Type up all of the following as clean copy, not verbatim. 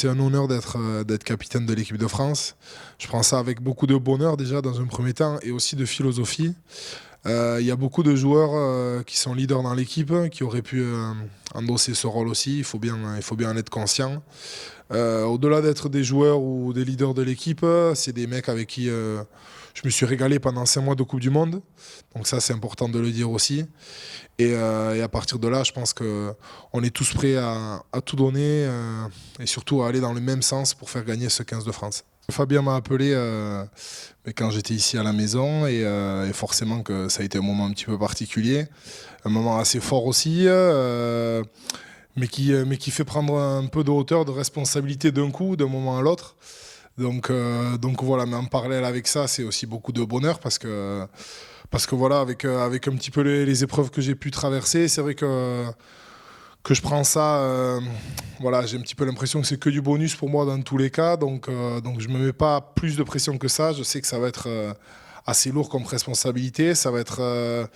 c'est un honneur d'être capitaine de l'équipe de France. Je prends ça avec beaucoup de bonheur déjà dans un premier temps et aussi de philosophie. Il y a beaucoup de joueurs qui sont leaders dans l'équipe, qui auraient pu endosser ce rôle aussi. Il faut bien en être conscient. Au-delà d'être des joueurs ou des leaders de l'équipe, c'est des mecs avec qui je me suis régalé pendant 5 mois de Coupe du Monde. Donc ça, c'est important de le dire aussi. Et à partir de là, je pense qu'on est tous prêts à tout donner et surtout à aller dans le même sens pour faire gagner ce 15 de France. Fabien m'a appelé mais quand j'étais ici à la maison et forcément que ça a été un moment un petit peu particulier, un moment assez fort aussi, mais qui fait prendre un peu de hauteur, de responsabilité d'un coup, d'un moment à l'autre. Donc voilà, mais en parallèle avec ça, c'est aussi beaucoup de bonheur parce que voilà, avec un petit peu les épreuves que j'ai pu traverser, c'est vrai que je prends ça, voilà, j'ai un petit peu l'impression que c'est que du bonus pour moi dans tous les cas, donc je me mets pas plus de pression que ça. Je sais que ça va être assez lourd comme responsabilité, ça va être,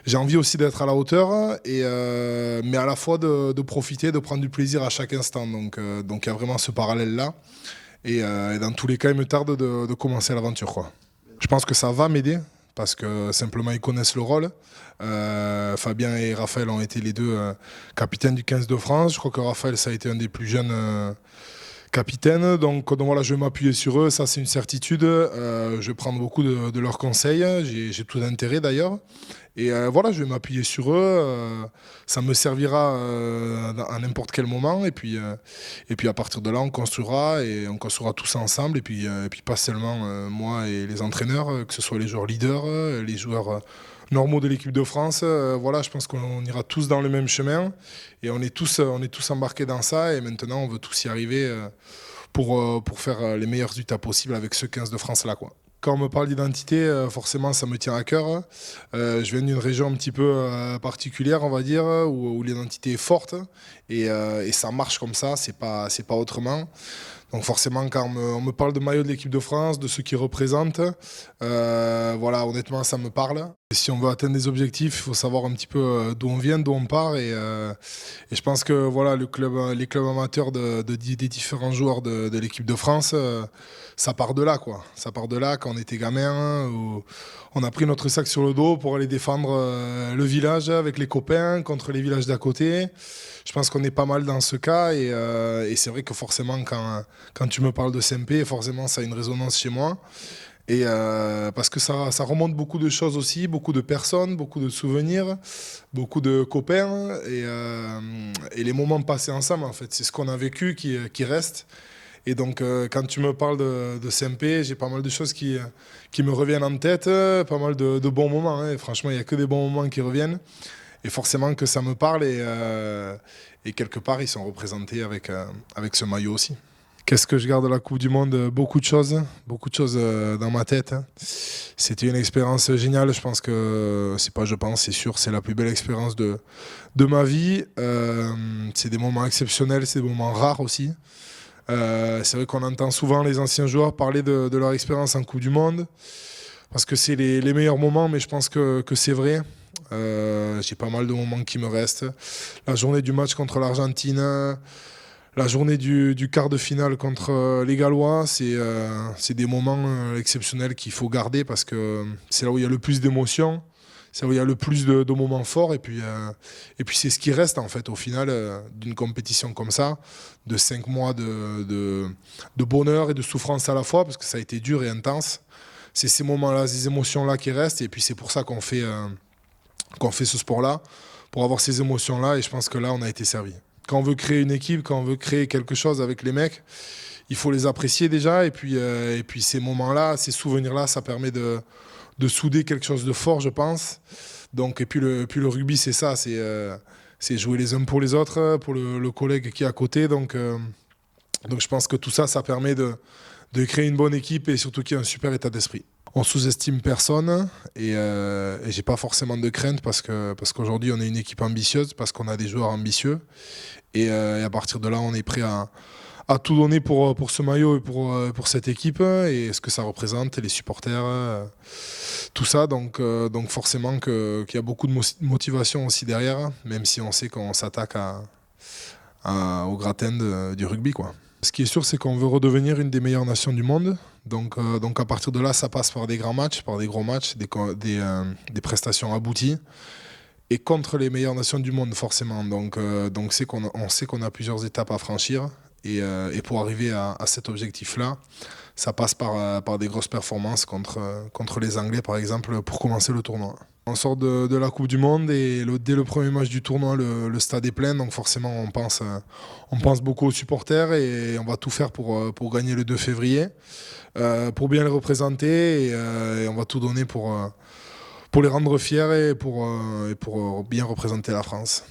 j'ai envie aussi d'être à la hauteur, mais à la fois de profiter, de prendre du plaisir à chaque instant. Donc il y a vraiment ce parallèle-là. Et dans tous les cas, il me tarde de commencer l'aventure, quoi. Je pense que ça va m'aider parce que simplement ils connaissent le rôle. Fabien et Raphaël ont été les deux capitaines du 15 de France. Je crois que Raphaël, ça a été un des plus jeunes capitaines. Donc voilà, je vais m'appuyer sur eux, ça c'est une certitude. Je vais prendre beaucoup de leurs conseils. J'ai tout intérêt d'ailleurs. Et voilà, je vais m'appuyer sur eux. Ça me servira à n'importe quel moment. Et puis à partir de là, on construira et on construira tous ensemble. Et puis pas seulement moi et les entraîneurs, que ce soit les joueurs leaders, les joueurs normaux de l'équipe de France. Voilà, je pense qu'on ira tous dans le même chemin. Et on est tous embarqués dans ça. Et maintenant, on veut tous y arriver pour faire les meilleurs résultats possibles avec ce 15 de France-là, quoi. Quand on me parle d'identité, forcément, ça me tient à cœur. Je viens d'une région un petit peu particulière, on va dire, où l'identité est forte. Et ça marche comme ça, c'est pas autrement. Donc forcément, quand on me parle de maillot de l'équipe de France, de ceux qui représentent, voilà, honnêtement, ça me parle. Et si on veut atteindre des objectifs, il faut savoir un petit peu d'où on vient, d'où on part. Et je pense que voilà, les clubs amateurs des différents joueurs de l'équipe de France, ça part de là, quoi. Ça part de là, quand on était gamin, où on a pris notre sac sur le dos pour aller défendre le village avec les copains contre les villages d'à côté. Je pense qu'on est pas mal dans ce cas et c'est vrai que forcément quand tu me parles de CMP, forcément ça a une résonance chez moi. Et parce que ça remonte beaucoup de choses aussi, beaucoup de personnes, beaucoup de souvenirs, beaucoup de copains et les moments passés ensemble en fait. C'est ce qu'on a vécu qui reste. Et donc quand tu me parles de CMP, j'ai pas mal de choses qui me reviennent en tête, pas mal de bons moments, hein. Et franchement, il n'y a que des bons moments qui reviennent. Et forcément que ça me parle et quelque part, ils sont représentés avec ce maillot aussi. Qu'est-ce que je garde de la Coupe du Monde? Beaucoup de choses dans ma tête. C'était une expérience géniale. Je pense que, c'est sûr, c'est la plus belle expérience de ma vie. C'est des moments exceptionnels, c'est des moments rares aussi. C'est vrai qu'on entend souvent les anciens joueurs parler de leur expérience en Coupe du Monde parce que c'est les meilleurs moments, mais je pense que c'est vrai. J'ai pas mal de moments qui me restent. La journée du match contre l'Argentine, la journée du quart de finale contre les Gallois, c'est des moments exceptionnels qu'il faut garder parce que c'est là où il y a le plus d'émotions, c'est là où il y a le plus de moments forts. Et puis c'est ce qui reste en fait au final d'une compétition comme ça, de 5 mois de bonheur et de souffrance à la fois parce que ça a été dur et intense. C'est ces moments-là, ces émotions-là qui restent et puis c'est pour ça qu'on fait ce sport-là, pour avoir ces émotions-là, et je pense que là, on a été servi. Quand on veut créer une équipe, quand on veut créer quelque chose avec les mecs, il faut les apprécier déjà, et puis ces moments-là, ces souvenirs-là, ça permet de souder quelque chose de fort, je pense. Donc, et puis le rugby, c'est ça, c'est jouer les uns pour les autres, pour le collègue qui est à côté. Donc je pense que tout ça, ça permet de créer une bonne équipe et surtout qu'il y ait un super état d'esprit. On sous-estime personne et j'ai pas forcément de crainte parce qu'aujourd'hui on est une équipe ambitieuse, parce qu'on a des joueurs ambitieux et à partir de là on est prêt à tout donner pour ce maillot et pour cette équipe et ce que ça représente, et les supporters, tout ça. Donc forcément qu'il y a beaucoup de motivation aussi derrière, même si on sait qu'on s'attaque au gratin du rugby, quoi. Ce qui est sûr, c'est qu'on veut redevenir une des meilleures nations du monde. Donc à partir de là, ça passe par des grands matchs, par des gros matchs, des prestations abouties. Et contre les meilleures nations du monde, forcément. Donc on sait qu'on a plusieurs étapes à franchir. Et pour arriver à cet objectif-là, ça passe par des grosses performances contre les Anglais, par exemple, pour commencer le tournoi. On sort de la Coupe du Monde et dès le premier match du tournoi, le stade est plein. Donc forcément, on pense beaucoup aux supporters et on va tout faire pour gagner le 2 février, pour bien les représenter et on va tout donner pour les rendre fiers et pour bien représenter la France.